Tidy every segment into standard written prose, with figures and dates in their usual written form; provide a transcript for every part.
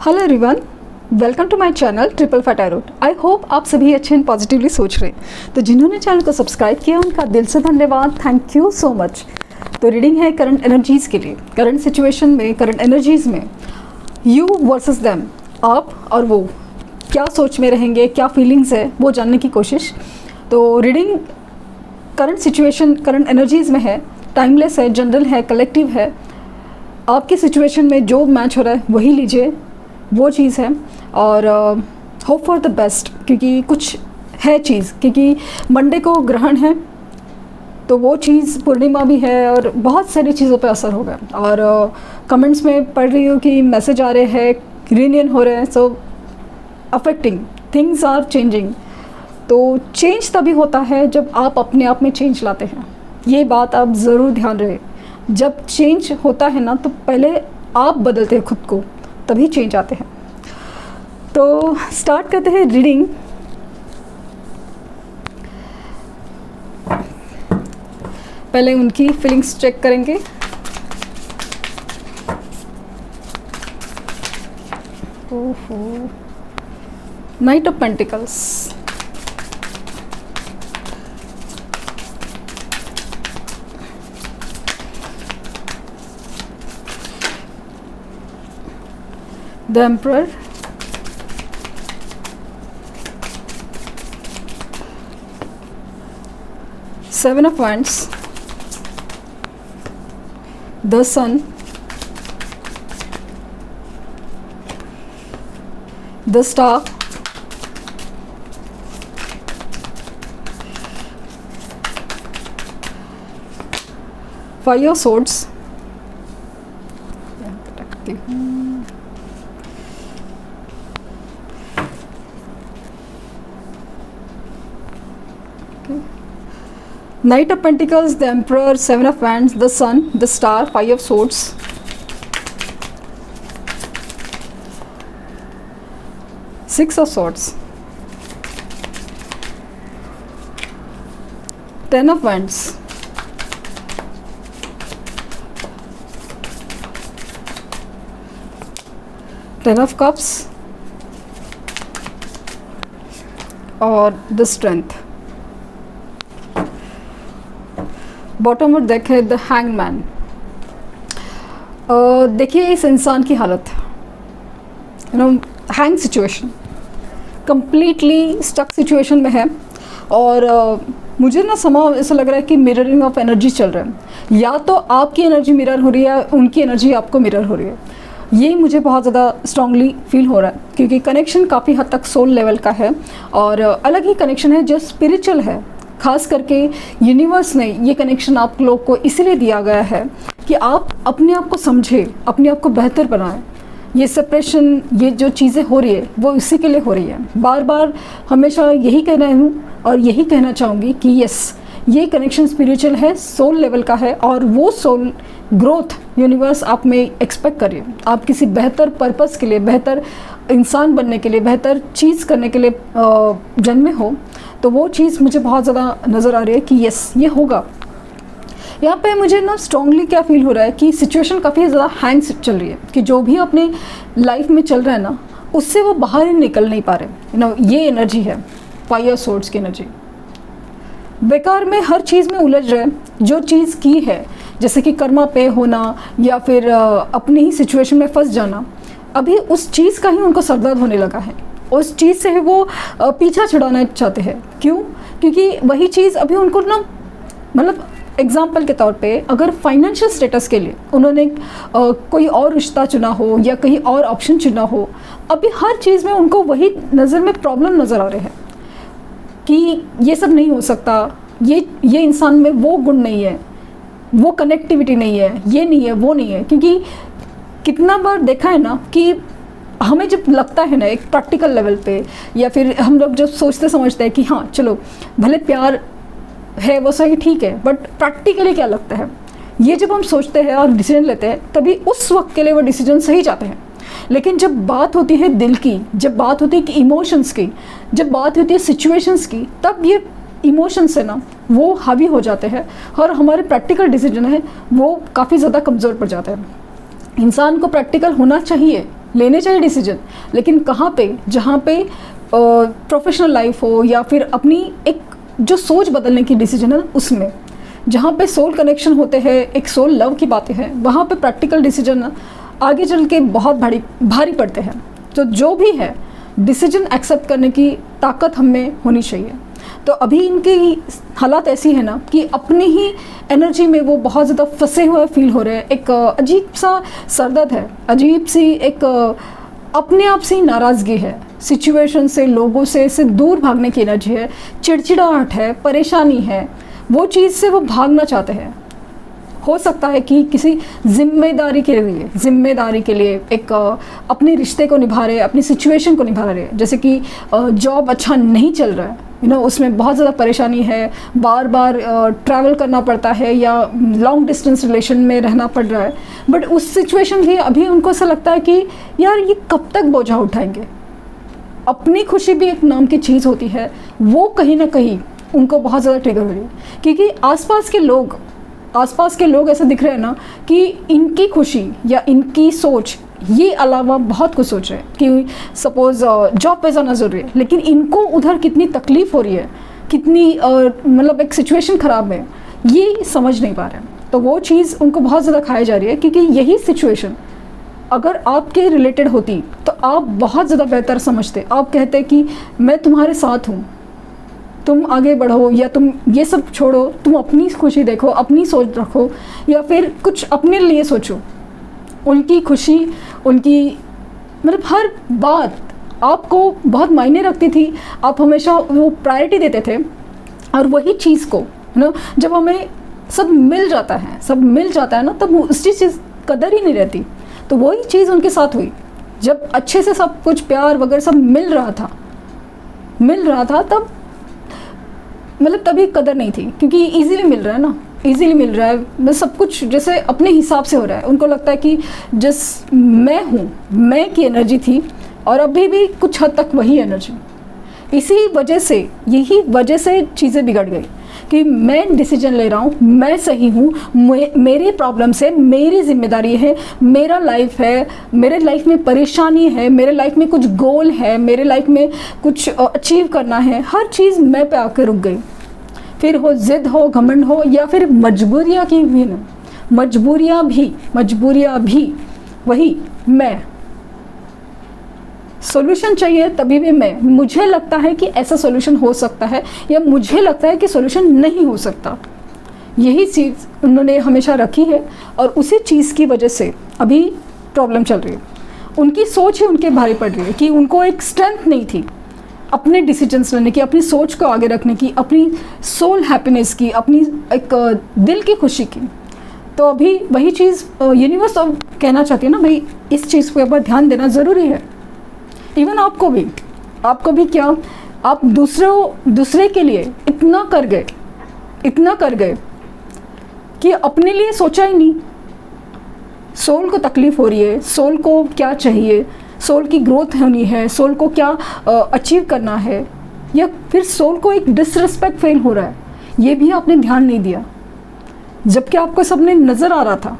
Hello everyone, welcome to my channel triple fat tarot. I hope आप सभी अच्छे and positively सोच रहे हैं। तो जिन्होंने चैनल को सब्सक्राइब किया उनका दिल से धन्यवाद, थैंक यू सो मच। तो रीडिंग है करंट एनर्जीज़ के लिए, करंट सिचुएशन में, करंट एनर्जीज़ में यू वर्सेस देम, आप और वो क्या सोच में रहेंगे, क्या फीलिंग्स है, वो जानने की कोशिश। तो reading current situation, current energies में है, टाइमलेस है, जनरल है, कलेक्टिव है। आपकी सिचुएशन में जो मैच हो रहा है वही लीजिए, वो चीज़ है। और होप फॉर द बेस्ट, क्योंकि कुछ है चीज़, क्योंकि मंडे को ग्रहण है, तो वो चीज़, पूर्णिमा भी है और बहुत सारी चीज़ों पे असर होगा। और कमेंट्स में पढ़ रही हूँ कि मैसेज आ रहे हैं, रीयूनियन हो रहे हैं, सो अफेक्टिंग, थिंग्स आर चेंजिंग। तो चेंज तभी होता है जब आप अपने आप में चेंज लाते हैं। ये बात आप ज़रूर ध्यान रहे। जब चेंज होता है ना, तो पहले आप बदलते हैं खुद को, तभी चेंज आते हैं। तो स्टार्ट करते हैं रीडिंग। पहले उनकी फीलिंग्स चेक करेंगे। ओहो, knight of pentacles, the emperor, seven of wands, the sun, the star, five of swords, रखती हूँ, Knight of Pentacles, the Emperor, Seven of Wands, the Sun, the Star, Five of Swords, Six of Swords, Ten of Wands, Ten of Cups और the Strength। Bottom और deck है the hangman. देखिए इस इंसान की हालत, hang situation, completely stuck situation में है। और मुझे ना समाव ऐसा लग रहा है कि मिररिंग ऑफ एनर्जी चल रहा है। या तो आपकी एनर्जी मिरर हो रही है, उनकी एनर्जी आपको मिरर हो रही है। ये मुझे बहुत ज़्यादा स्ट्रांगली फील हो रहा है, क्योंकि कनेक्शन काफ़ी हद तक सोल लेवल का है और अलग ही कनेक्शन है जो स्पिरिचुअल है। खास करके यूनिवर्स ने ये कनेक्शन आप लोग को इसीलिए दिया गया है कि आप अपने आप को समझें, अपने आप को बेहतर बनाएं। ये सेपरेशन, ये जो चीज़ें हो रही है वो इसी के लिए हो रही है। बार बार हमेशा यही कहना हूँ और यही कहना चाहूँगी कि यस, ये कनेक्शन स्पिरिचुअल है, सोल लेवल का है। और वो सोल ग्रोथ यूनिवर्स आप में एक्सपेक्ट करिए। आप किसी बेहतर पर्पस के लिए, बेहतर इंसान बनने के लिए, बेहतर चीज़ करने के लिए जन्मे हो, तो वो चीज़ मुझे बहुत ज़्यादा नज़र आ रही है कि यस, ये होगा। यहाँ पे मुझे ना स्ट्रांगली क्या फील हो रहा है कि सिचुएशन काफ़ी ज़्यादा हैंग चल रही है, कि जो भी अपने लाइफ में चल रहा है ना, उससे वो बाहर ही निकल नहीं पा रहे। ये एनर्जी है फाइव ऑफ सोर्ड्स की एनर्जी। बेकार में हर चीज़ में उलझ रहे, जो चीज़ की है, जैसे कि कर्मा पे होना या फिर अपनी ही सिचुएशन में फंस जाना, अभी उस चीज़ का ही उनको सरदर्द होने लगा है। उस चीज़ से वो पीछा छुड़ाना चाहते हैं। क्यों? क्योंकि वही चीज़ अभी उनको ना, मतलब एग्जाम्पल के तौर पे, अगर फाइनेंशियल स्टेटस के लिए उन्होंने कोई और रिश्ता चुना हो या कहीं और ऑप्शन चुना हो, अभी हर चीज़ में उनको वही नज़र में प्रॉब्लम नज़र आ रहे हैं कि ये सब नहीं हो सकता, ये इंसान में वो गुण नहीं है, वो कनेक्टिविटी नहीं है, ये नहीं है, वो नहीं है। क्योंकि कितना बार देखा है ना कि हमें जब लगता है ना एक प्रैक्टिकल लेवल पे, या फिर हम लोग जब सोचते समझते हैं कि हाँ चलो भले प्यार है वो सही, ठीक है, बट प्रैक्टिकली क्या लगता है, ये जब हम सोचते हैं और डिसीजन लेते हैं, तभी उस वक्त के लिए वो डिसीजन सही जाते हैं। लेकिन जब बात होती है दिल की, जब बात होती है कि इमोशंस की, जब बात होती है सिचुएशंस की, तब ये इमोशंस है ना, वो हावी हो जाते हैं और हमारे प्रैक्टिकल डिसीजन है वो काफ़ी ज़्यादा कमज़ोर पड़ जाते हैं। इंसान को प्रैक्टिकल होना चाहिए, लेने चाहिए डिसीजन, लेकिन कहाँ पे, जहाँ पे प्रोफेशनल लाइफ हो या फिर अपनी एक जो सोच बदलने की डिसीजन है उसमें, जहाँ पे सोल कनेक्शन होते हैं, एक सोल लव की बातें हैं, वहाँ पे प्रैक्टिकल डिसीजन आगे चल के बहुत भारी पड़ते हैं। तो जो भी है डिसीजन एक्सेप्ट करने की ताकत हमें होनी चाहिए। तो अभी इनकी हालात ऐसी है ना कि अपनी ही एनर्जी में वो बहुत ज़्यादा फंसे हुए फील हो रहे हैं। एक अजीब सा सरदर्द है, अजीब सी एक अपने आप से ही नाराज़गी है, सिचुएशन से, लोगों से दूर भागने की एनर्जी है, चिड़चिड़ाहट है, परेशानी है, वो चीज़ से वो भागना चाहते हैं। हो सकता है कि किसी जिम्मेदारी के लिए एक अपने रिश्ते को निभा रहे, अपनी सिचुएशन को निभा रहे, जैसे कि जॉब अच्छा नहीं चल रहा है, उसमें बहुत ज़्यादा परेशानी है, बार बार ट्रैवल करना पड़ता है या लॉन्ग डिस्टेंस रिलेशन में रहना पड़ रहा है। बट उस सिचुएशन भी अभी उनको ऐसा लगता है कि यार ये कब तक बोझा उठाएंगे। अपनी खुशी भी एक नाम की चीज़ होती है, वो कहीं ना कहीं उनको बहुत ज़्यादा ट्रिगर हो रही है, क्योंकि आसपास के लोग ऐसे दिख रहे हैं ना कि इनकी खुशी या इनकी सोच ये अलावा बहुत कुछ सोच रहे हैं कि सपोज़ जॉब पे जाना ज़रूरी है, लेकिन इनको उधर कितनी तकलीफ़ हो रही है, कितनी मतलब एक सिचुएशन ख़राब है, ये समझ नहीं पा रहे हैं। तो वो चीज़ उनको बहुत ज़्यादा खाई जा रही है, क्योंकि यही सिचुएशन अगर आपके रिलेटेड होती तो आप बहुत ज़्यादा बेहतर समझते। आप कहते कि मैं तुम्हारे साथ हूँ, तुम आगे बढ़ो, या तुम ये सब छोड़ो, तुम अपनी खुशी देखो, अपनी सोच रखो, या फिर कुछ अपने लिए सोचो। उनकी खुशी, उनकी मतलब हर बात आपको बहुत मायने रखती थी, आप हमेशा वो प्रायोरिटी देते थे। और वही चीज़ को जब हमें सब मिल जाता है ना, तब उस चीज़ कदर ही नहीं रहती। तो वही चीज़ उनके साथ हुई, जब अच्छे से सब कुछ प्यार वगैरह सब मिल रहा था तब मतलब तभी कदर नहीं थी, क्योंकि इजीली मिल रहा है बस सब कुछ जैसे अपने हिसाब से हो रहा है। उनको लगता है कि जिस मैं हूँ, मैं की एनर्जी थी और अभी भी कुछ हद तक वही एनर्जी। यही वजह से चीज़ें बिगड़ गई कि मैं डिसीजन ले रहा हूँ, मैं सही हूँ, मेरी प्रॉब्लम्स है, मेरी जिम्मेदारी है, मेरा लाइफ है, मेरे लाइफ में परेशानी है, मेरे लाइफ में कुछ गोल है, मेरे लाइफ में कुछ अचीव करना है, हर चीज़ मैं पे आकर रुक गई। फिर हो जिद हो, घमंड हो, या फिर मजबूरियाँ की भी ना, मजबूरियाँ भी वही मैं। सॉल्यूशन चाहिए तभी भी मुझे लगता है कि ऐसा सॉल्यूशन हो सकता है, या मुझे लगता है कि सॉल्यूशन नहीं हो सकता। यही चीज़ उन्होंने हमेशा रखी है और उसी चीज़ की वजह से अभी प्रॉब्लम चल रही है। उनकी सोच ही उनके भारी पड़ रही है कि उनको एक स्ट्रेंथ नहीं थी अपने डिसीजंस लेने की, अपनी सोच को आगे रखने की, अपनी सोल हैप्पीनेस की, अपनी एक दिल की खुशी की। तो अभी वही चीज़ यूनिवर्स अब कहना चाहती है ना, भाई इस चीज़ के ऊपर ध्यान देना ज़रूरी है। इवन आपको भी क्या, आप दूसरे के लिए इतना कर गए कि अपने लिए सोचा ही नहीं। सोल को तकलीफ़ हो रही है, सोल को क्या चाहिए, सोल की ग्रोथ होनी है, सोल को क्या अचीव करना है, या फिर सोल को एक डिसरिस्पेक्ट फील हो रहा है, ये भी आपने ध्यान नहीं दिया। जबकि आपको सबने नज़र आ रहा था,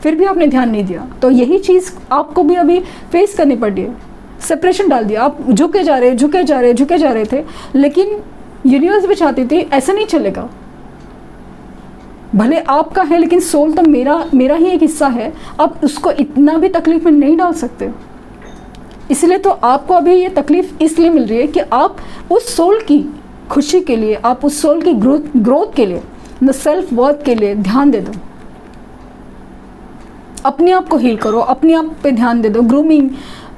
फिर भी आपने ध्यान नहीं दिया। तो यही चीज़ आपको भी अभी फेस करनी पड़ रही है। सेपरेशन डाल दिया, आप झुके जा रहे थे, लेकिन यूनिवर्स भी चाहती थी ऐसा नहीं चलेगा। भले आपका है, लेकिन सोल तो मेरा ही एक हिस्सा है, आप उसको इतना भी तकलीफ में नहीं डाल सकते। इसलिए तो आपको अभी ये तकलीफ इसलिए मिल रही है कि आप उस सोल की खुशी के लिए, आप उस सोल की ग्रोथ के लिए, सेल्फ वर्थ के लिए ध्यान दे दो। अपने आप को हील करो, अपने आप पे ध्यान दे दो, ग्रूमिंग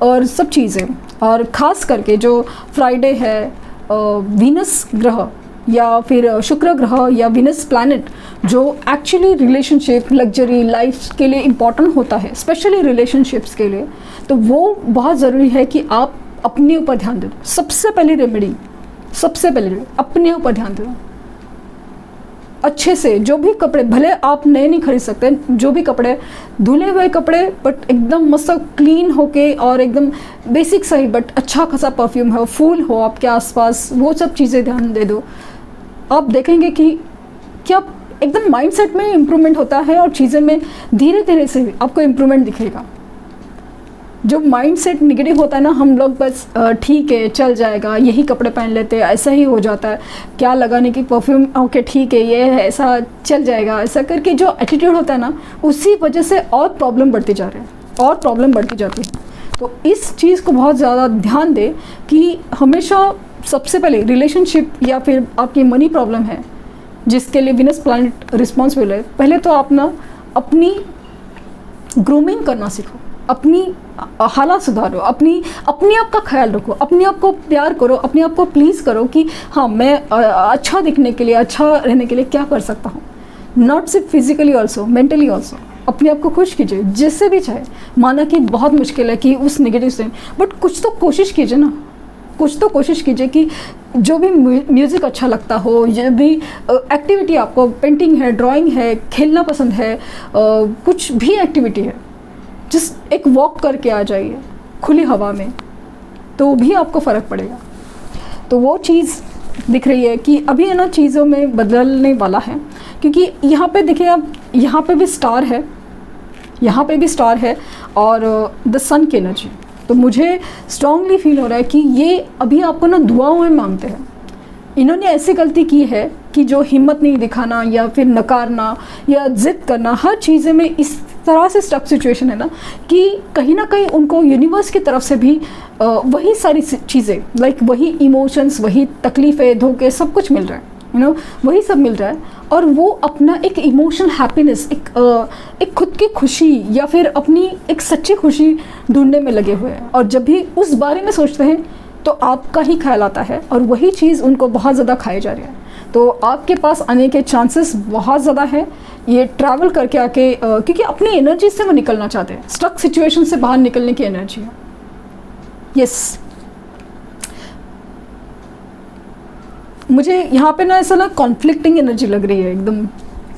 और सब चीज़ें। और ख़ास करके जो फ्राइडे है, वीनस ग्रह या फिर शुक्र ग्रह या वीनस प्लैनेट, जो एक्चुअली रिलेशनशिप, लग्जरी लाइफ के लिए इम्पॉर्टेंट होता है, स्पेशली रिलेशनशिप्स के लिए, तो वो बहुत ज़रूरी है कि आप अपने ऊपर ध्यान दे दो। सबसे पहली रेमेडी अपने ऊपर ध्यान दे दो। अच्छे से जो भी कपड़े, भले आप नए नहीं खरीद सकते, जो भी कपड़े, धुले हुए कपड़े बट एकदम मस्त क्लीन होके, और एकदम बेसिक सही बट अच्छा खासा परफ्यूम हो, फूल हो आपके आसपास, वो सब चीज़ें ध्यान दे दो। आप देखेंगे कि क्या एकदम माइंडसेट में इम्प्रूवमेंट होता है, और चीज़ें में धीरे धीरे से आपको इम्प्रूवमेंट दिखेगा। जो माइंड सेट निगेटिव होता है ना, हम लोग बस ठीक है चल जाएगा, यही कपड़े पहन लेते हैं, ऐसा ही हो जाता है, क्या लगाने की परफ्यूम, ओके ठीक है ये है, ऐसा चल जाएगा, ऐसा करके जो एटीट्यूड होता है ना, उसी वजह से और प्रॉब्लम बढ़ती जा रही है और प्रॉब्लम बढ़ती जाती है। तो इस चीज़ को बहुत ज़्यादा ध्यान दें कि हमेशा सबसे पहले रिलेशनशिप या फिर आपकी मनी प्रॉब्लम है जिसके लिए वीनस प्लैनेट रिस्पॉन्सिबल है, पहले तो आप ना अपनी ग्रूमिंग करना सीखो, अपनी हालात सुधारो, अपनी आप का ख्याल रखो, अपने आप को प्यार करो, अपने आप को प्लीज़ करो कि हाँ मैं अच्छा दिखने के लिए, अच्छा रहने के लिए क्या कर सकता हूँ। नॉट सिर्फ फिजिकली ऑल्सो, मेंटली ऑल्सो अपने आप को खुश कीजिए जिससे भी चाहे। माना कि बहुत मुश्किल है कि उस नेगेटिव से, बट कुछ तो कोशिश कीजिए ना, कुछ तो कोशिश कीजिए कि जो भी म्यूज़िक अच्छा लगता हो, जो भी एक्टिविटी आपको, पेंटिंग है, ड्राइंग है, खेलना पसंद है, कुछ भी एक्टिविटी है, जस्ट एक वॉक करके आ जाइए खुली हवा में, तो भी आपको फ़र्क पड़ेगा। तो वो चीज़ दिख रही है कि अभी है ना चीज़ों में बदलने वाला है, क्योंकि यहाँ पे देखिए आप, यहाँ पे भी स्टार है, यहाँ पे भी स्टार है और द सन की एनर्जी। तो मुझे स्ट्रांगली फील हो रहा है कि ये अभी आपको ना दुआओं में मांगते हैं। इन्होंने ऐसी गलती की है कि जो हिम्मत नहीं दिखाना या फिर नकारना या ज़िद करना, हर चीज़ें में इस तरह से स्टक सिचुएशन है ना कि कहीं ना कहीं उनको यूनिवर्स की तरफ से भी वही सारी चीज़ें, लाइक वही इमोशंस, वही तकलीफ़ें, धोखे, सब कुछ मिल रहा है, वही सब मिल रहा है। और वो अपना एक इमोशनल हैप्पीनेस, एक खुद की खुशी या फिर अपनी एक सच्ची खुशी ढूंढने में लगे हुए हैं। और जब भी उस बारे में सोचते हैं तो आपका ही ख्याल आता है और वही चीज़ उनको बहुत ज़्यादा खाई जा रही है। तो आपके पास आने के चांसेस बहुत ज़्यादा है, ये ट्रैवल करके आके, क्योंकि अपनी एनर्जी से वो निकलना चाहते हैं, स्ट्रक सिचुएशन से बाहर निकलने की एनर्जी है। यस, मुझे यहाँ पे ना ऐसा ना कॉन्फ्लिक्टिंग एनर्जी लग रही है एकदम।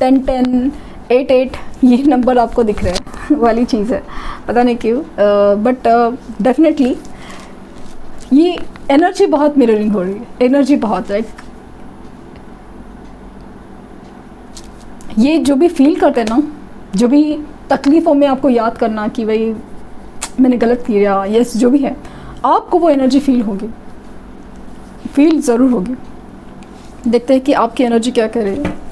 10-10, 8-8 ये नंबर आपको दिख रहा है वाली चीज़ है, पता नहीं क्यों, बट डेफिनेटली ये एनर्जी बहुत मिररिंग हो रही है, एनर्जी बहुत, लाइक ये जो भी फील करते हैं ना, जो भी तकलीफ़ों में आपको याद करना कि भाई मैंने गलत किया, यस जो भी है, आपको वो एनर्जी फील होगी, फील ज़रूर होगी। देखते हैं कि आपकी एनर्जी क्या कह रही है।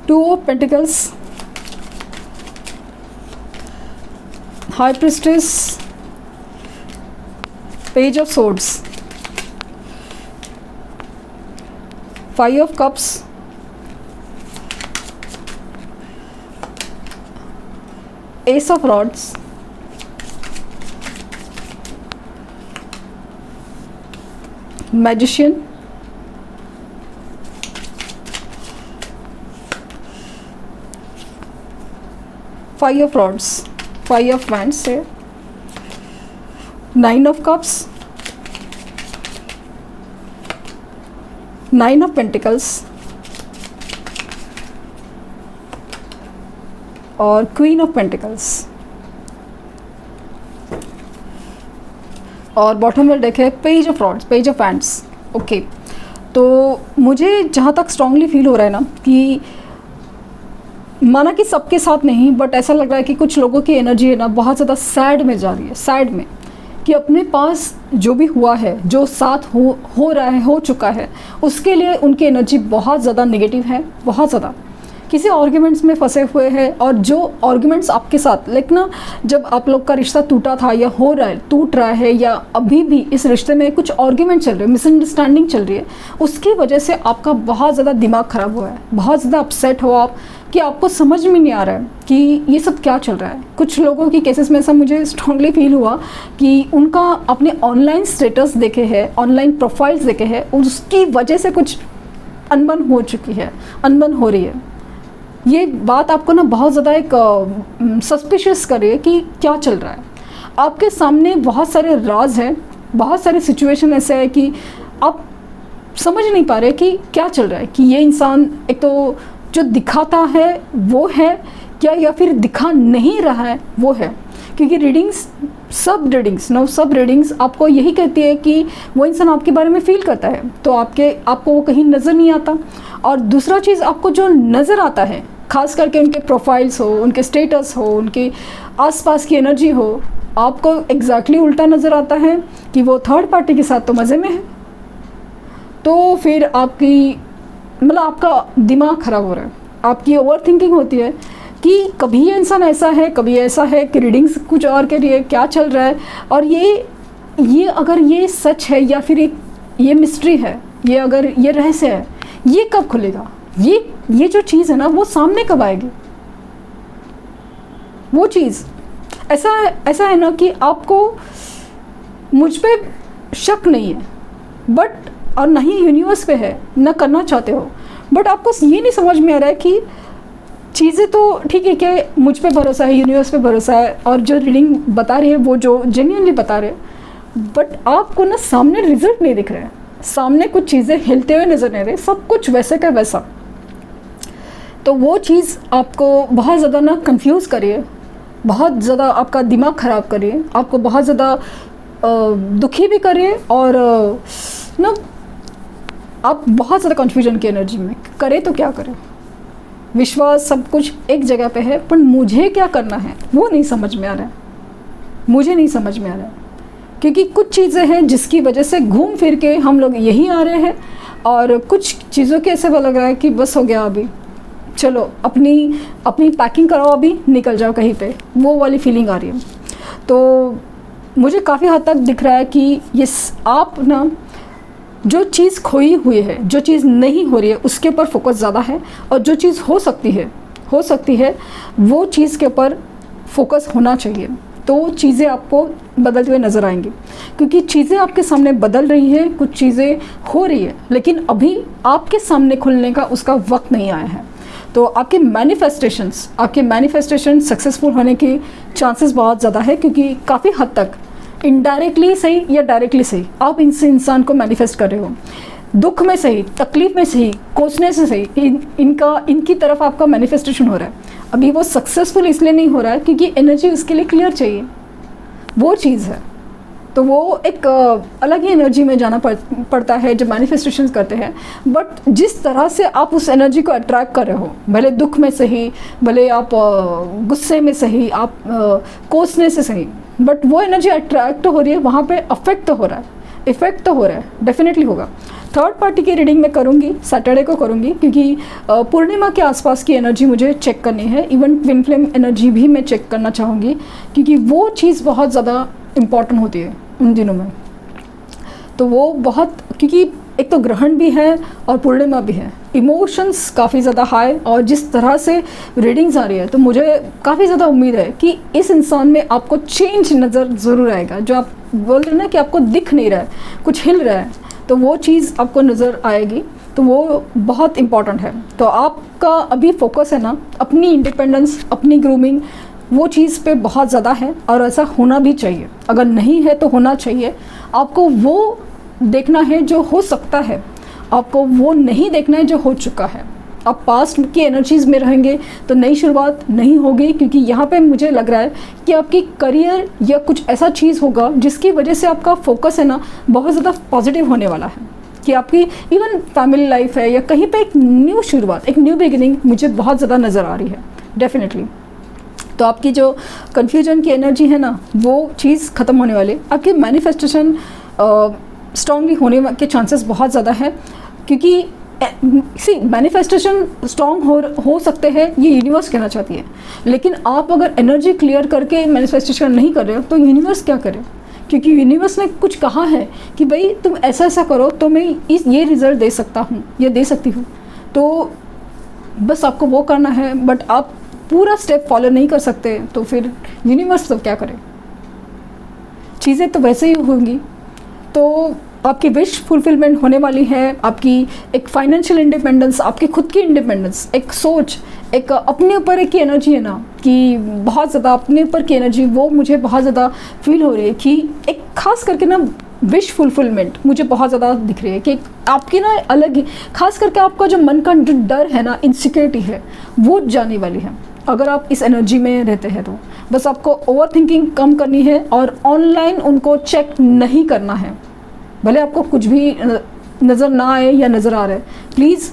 Two of Pentacles, High Priestess, Page of Swords, Five of Cups, Ace of Rods, Magician, Five of Rods, Five of Wands है, Nine of Cups, Nine of Pentacles और Queen of Pentacles। और bottom में deck है page of rods, page of hands. Okay, तो मुझे जहाँ तक strongly feel हो रहा है ना कि माना कि सबके साथ नहीं, बट ऐसा लग रहा है कि कुछ लोगों की एनर्जी है ना बहुत ज़्यादा सैड में जा रही है, सैड में, कि अपने पास जो भी हुआ है, जो साथ हो रहा है, हो चुका है, उसके लिए उनकी एनर्जी बहुत ज़्यादा नेगेटिव है, बहुत ज़्यादा। किसी आर्ग्यूमेंट्स में फंसे हुए हैं, और जो आर्ग्यूमेंट्स आपके साथ, लाइक ना जब आप लोग का रिश्ता टूटा था या हो रहा है, टूट रहा है, या अभी भी इस रिश्ते में कुछ आर्ग्यूमेंट चल रहे हैं, मिसअंडरस्टैंडिंग चल रही है, उसकी वजह से आपका बहुत ज़्यादा दिमाग ख़राब हुआ है, बहुत ज़्यादा अपसेट हो आप, कि आपको समझ में नहीं आ रहा है कि ये सब क्या चल रहा है। कुछ लोगों की केसेस में ऐसा मुझे स्ट्रांगली फील हुआ कि उनका अपने ऑनलाइन स्टेटस देखे हैं, ऑनलाइन प्रोफाइल्स देखे हैं, उसकी वजह से कुछ अनबन हो चुकी है, अनबन हो रही है। ये बात आपको ना बहुत ज़्यादा एक सस्पिशियस कर रही है कि क्या चल रहा है। आपके सामने बहुत सारे राज हैं, बहुत सारे सिचुएशन ऐसे है कि आप समझ नहीं पा रहे कि क्या चल रहा है, कि ये इंसान एक तो जो दिखाता है वो है, क्या या फिर दिखा नहीं रहा है वो है। क्योंकि रीडिंग्स, सब रीडिंग्स आपको यही कहती है कि वो इंसान आपके बारे में फील करता है, तो आपको वो कहीं नज़र नहीं आता। और दूसरा चीज़, आपको जो नज़र आता है, खास करके उनके प्रोफाइल्स हो, उनके स्टेटस हो, उनके आसपास की एनर्जी हो, आपको एग्जैक्टली उल्टा नज़र आता है कि वो थर्ड पार्टी के साथ तो मज़े में है। तो फिर आपका दिमाग ख़राब हो रहा है, आपकी ओवर थिंकिंग होती है कि कभी ये इंसान ऐसा है, कभी ऐसा है, कि रीडिंग्स कुछ और कह रही है, क्या चल रहा है। और ये अगर ये सच है या फिर ये मिस्ट्री है, ये अगर ये रहस्य है, ये कब खुलेगा, ये जो चीज़ है ना, वो सामने कब आएगी। वो चीज़ ऐसा है ना कि आपको मुझ पे शक नहीं है, बट और ना ही यूनिवर्स पे है, ना करना चाहते हो, बट आपको ये नहीं समझ में आ रहा है कि चीज़ें तो ठीक है कि मुझ पे भरोसा है, यूनिवर्स पे भरोसा है, और जो रीडिंग बता रही है वो जो जेन्युइनली बता रहे हैं, बट आपको ना सामने रिजल्ट नहीं दिख रहे हैं, सामने कुछ चीज़ें हिलते हुए नज़र नहीं रहे, सब कुछ वैसे का वैसा। तो वो चीज़ आपको बहुत ज़्यादा ना कंफ्यूज करिए, बहुत ज़्यादा आपका दिमाग ख़राब करिए, आपको बहुत ज़्यादा दुखी भी करिए, और ना आप बहुत ज़्यादा कन्फ्यूजन की एनर्जी में करें तो क्या करें। विश्वास सब कुछ एक जगह पे है, पर मुझे क्या करना है वो नहीं समझ में आ रहा है, मुझे नहीं समझ में आ रहा है। क्योंकि कुछ चीज़ें हैं जिसकी वजह से घूम फिर के हम लोग यहीं आ रहे हैं, और कुछ चीज़ों के ऐसे लग रहा है कि बस हो गया, अभी चलो अपनी पैकिंग कराओ, अभी निकल जाओ कहीं पे, वो वाली फीलिंग आ रही है। तो मुझे काफ़ी हद तक दिख रहा है कि ये आप ना जो चीज़ खोई हुई है, जो चीज़ नहीं हो रही है, उसके ऊपर फोकस ज़्यादा है, और जो चीज़ हो सकती है वो चीज़ के ऊपर फोकस होना चाहिए। तो चीज़ें आपको बदलते हुए नज़र आएंगी, क्योंकि चीज़ें आपके सामने बदल रही हैं, कुछ चीज़ें हो रही है, लेकिन अभी आपके सामने खुलने का उसका वक्त नहीं आया है। तो आपके मैनिफेस्टेशन सक्सेसफुल होने के चांसेस बहुत ज़्यादा है, क्योंकि काफ़ी हद तक इनडायरेक्टली सही या डायरेक्टली सही आप इंसान को मैनिफेस्ट कर रहे हो। दुख में सही, तकलीफ में सही, कोसने से सही, इनकी तरफ आपका मैनिफेस्टेशन हो रहा है। अभी वो सक्सेसफुल इसलिए नहीं हो रहा है क्योंकि एनर्जी उसके लिए क्लियर चाहिए, वो चीज़ है। तो वो एक अलग ही एनर्जी में जाना पड़ता है जब मैनिफेस्टेशन करते हैं। बट जिस तरह से आप उस एनर्जी को अट्रैक्ट कर रहे हो, भले दुख में सही, भले आप गुस्से में सही, आप कोसने से सही, बट वो एनर्जी अट्रैक्ट हो रही है, वहाँ पे अफेक्ट तो हो रहा है, इफ़ेक्ट तो हो रहा है, डेफिनेटली होगा। थर्ड पार्टी की रीडिंग मैं करूँगी, सैटरडे को करूँगी, क्योंकि पूर्णिमा के आसपास की एनर्जी मुझे चेक करनी है। इवन ट्विन फ्लेम एनर्जी भी मैं चेक करना चाहूँगी, क्योंकि वो चीज़ बहुत ज़्यादा इम्पॉर्टेंट होती है उन दिनों में। तो वो बहुत, क्योंकि एक तो ग्रहण भी है और पूर्णिमा भी है, इमोशंस काफ़ी ज़्यादा हाई, और जिस तरह से रीडिंग्स आ रही है, तो मुझे काफ़ी ज़्यादा उम्मीद है कि इस इंसान में आपको चेंज नज़र ज़रूर आएगा। जो आप बोल रहे हैं ना कि आपको दिख नहीं रहा है, कुछ हिल रहा है, तो वो चीज़ आपको नज़र आएगी। तो वो बहुत इम्पॉर्टेंट है। तो आपका अभी फोकस है ना अपनी इंडिपेंडेंस, अपनी ग्रूमिंग, वो चीज़ पे बहुत ज़्यादा है, और ऐसा होना भी चाहिए। अगर नहीं है तो होना चाहिए। आपको वो देखना है जो हो सकता है, आपको वो नहीं देखना है जो हो चुका है। आप पास्ट की एनर्जीज़ में रहेंगे तो नई शुरुआत नहीं होगी, क्योंकि यहाँ पे मुझे लग रहा है कि आपकी करियर या कुछ ऐसा चीज़ होगा जिसकी वजह से आपका फोकस है ना बहुत ज़्यादा पॉजिटिव होने वाला है। कि आपकी इवन फैमिली लाइफ है या कहीं पे एक न्यू शुरुआत, एक न्यू बिगिनिंग मुझे बहुत ज़्यादा नज़र आ रही है, डेफिनेटली। तो आपकी जो कन्फ्यूजन की एनर्जी है ना, वो चीज़ ख़त्म होने वाली। आपकी मैनिफेस्टेशन स्ट्रांगली होने के चांसेस बहुत ज़्यादा है, क्योंकि मैनिफेस्टेशन स्ट्रॉन्ग हो सकते हैं, ये यूनिवर्स कहना चाहती है। लेकिन आप अगर एनर्जी क्लियर करके मैनिफेस्टेशन नहीं कर रहे हो तो यूनिवर्स क्या करे? क्योंकि यूनिवर्स ने कुछ कहा है कि भाई तुम ऐसा ऐसा करो तो मैं ये रिज़ल्ट दे सकता हूँ, ये दे सकती हूँ। तो बस आपको वो करना है, बट आप पूरा स्टेप फॉलो नहीं कर सकते तो फिर यूनिवर्स तो क्या करे? चीज़ें तो वैसे ही होंगी। तो आपकी विश फुलफिलमेंट होने वाली है, आपकी एक फाइनेंशियल इंडिपेंडेंस, आपकी खुद की इंडिपेंडेंस, एक सोच, एक अपने ऊपर एक की एनर्जी है ना कि बहुत ज़्यादा अपने ऊपर की एनर्जी, वो मुझे बहुत ज़्यादा फील हो रही है कि एक खास करके ना विश फुलफिलमेंट मुझे बहुत ज़्यादा दिख रही है कि आपकी ना अलग ही, खास करके आपका जो मन का जो डर है ना, इनसिक्योरिटी है, वो जाने वाली है। अगर आप इस एनर्जी में रहते हैं तो बस आपको ओवर थिंकिंग कम करनी है और ऑनलाइन उनको चेक नहीं करना है। भले आपको कुछ भी नज़र ना आए या नज़र आ रहा है, प्लीज़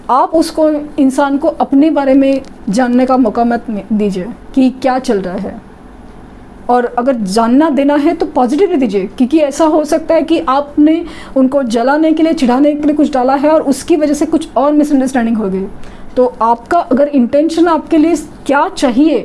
आप उसको इंसान को अपने बारे में जानने का मौका मत दीजिए कि क्या चल रहा है। और अगर जानना देना है तो पॉजिटिवली दीजिए, क्योंकि ऐसा हो सकता है कि आपने उनको जलाने के लिए, चिढ़ाने के लिए कुछ डाला है और उसकी वजह से कुछ और मिसअंडरस्टैंडिंग हो गई। तो आपका अगर इंटेंशन आपके लिए क्या चाहिए,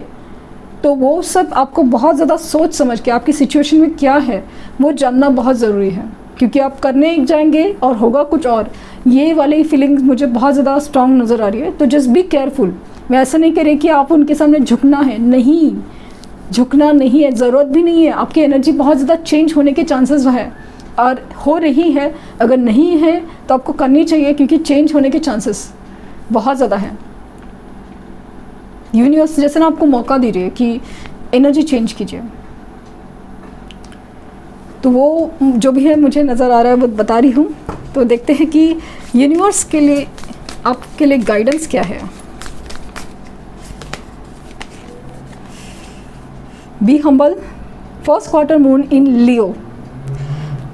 तो वो सब आपको बहुत ज़्यादा सोच समझ के आपकी सिचुएशन में क्या है वो जानना बहुत ज़रूरी है, क्योंकि आप करने जाएंगे और होगा कुछ और। ये वाली फीलिंग्स मुझे बहुत ज़्यादा स्ट्रांग नज़र आ रही है। तो जस्ट बी केयरफुल। मैं ऐसा नहीं कह रही कि आप उनके सामने झुकना है, नहीं, झुकना नहीं है, ज़रूरत भी नहीं है। आपकी एनर्जी बहुत ज़्यादा चेंज होने के चांसेस है और हो रही है। अगर नहीं है तो आपको करनी चाहिए, क्योंकि चेंज होने के चांसेस बहुत ज़्यादा है। यूनिवर्स जैसे ना आपको मौका दे रही है कि एनर्जी चेंज कीजिए। तो वो जो भी है मुझे नज़र आ रहा है वो बता रही हूँ। तो देखते हैं कि यूनिवर्स के लिए आपके लिए गाइडेंस क्या है। Be humble, first quarter moon in Leo.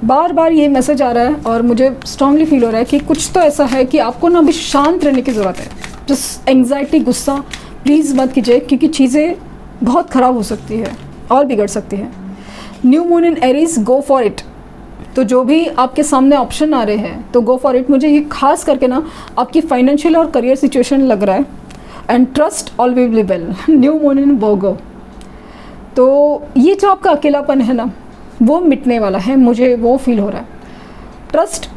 बार बार ये मैसेज आ रहा है और मुझे स्ट्रांगली फील हो रहा है कि कुछ तो ऐसा है कि आपको ना अभी शांत रहने की ज़रूरत है। जस्ट एंग्जाइटी, गुस्सा प्लीज़ मत कीजिए, क्योंकि चीज़ें बहुत ख़राब हो सकती है और बिगड़ सकती है। New moon in Aries, go for it. तो जो भी आपके सामने ऑप्शन आ रहे हैं तो गो फॉर इट। मुझे ये खास करके ना आपकी फाइनेंशियल और करियर सिचुएशन लग रहा है। And trust always will be well, new moon in Virgo. तो ये जो आपका अकेलापन है ना वो मिटने वाला है, मुझे वो फील हो रहा है। ट्रस्ट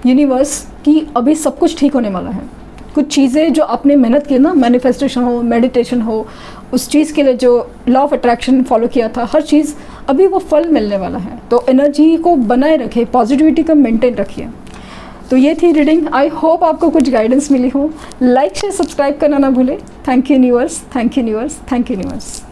यूनिवर्स कि अभी सब कुछ ठीक होने वाला है। कुछ चीज़ें जो आपने मेहनत की ना, मैनिफेस्टेशन हो, मेडिटेशन हो, उस चीज़ के लिए जो लॉ ऑफ अट्रैक्शन फॉलो किया था, हर चीज़ अभी वो फल मिलने वाला है। तो एनर्जी को बनाए रखें, पॉजिटिविटी को मेंटेन रखिए। तो ये थी रीडिंग। आई होप आपको कुछ गाइडेंस मिली हो। लाइक शेयर सब्सक्राइब करना ना भूलें। Thank you universe, thank you universe, thank you universe.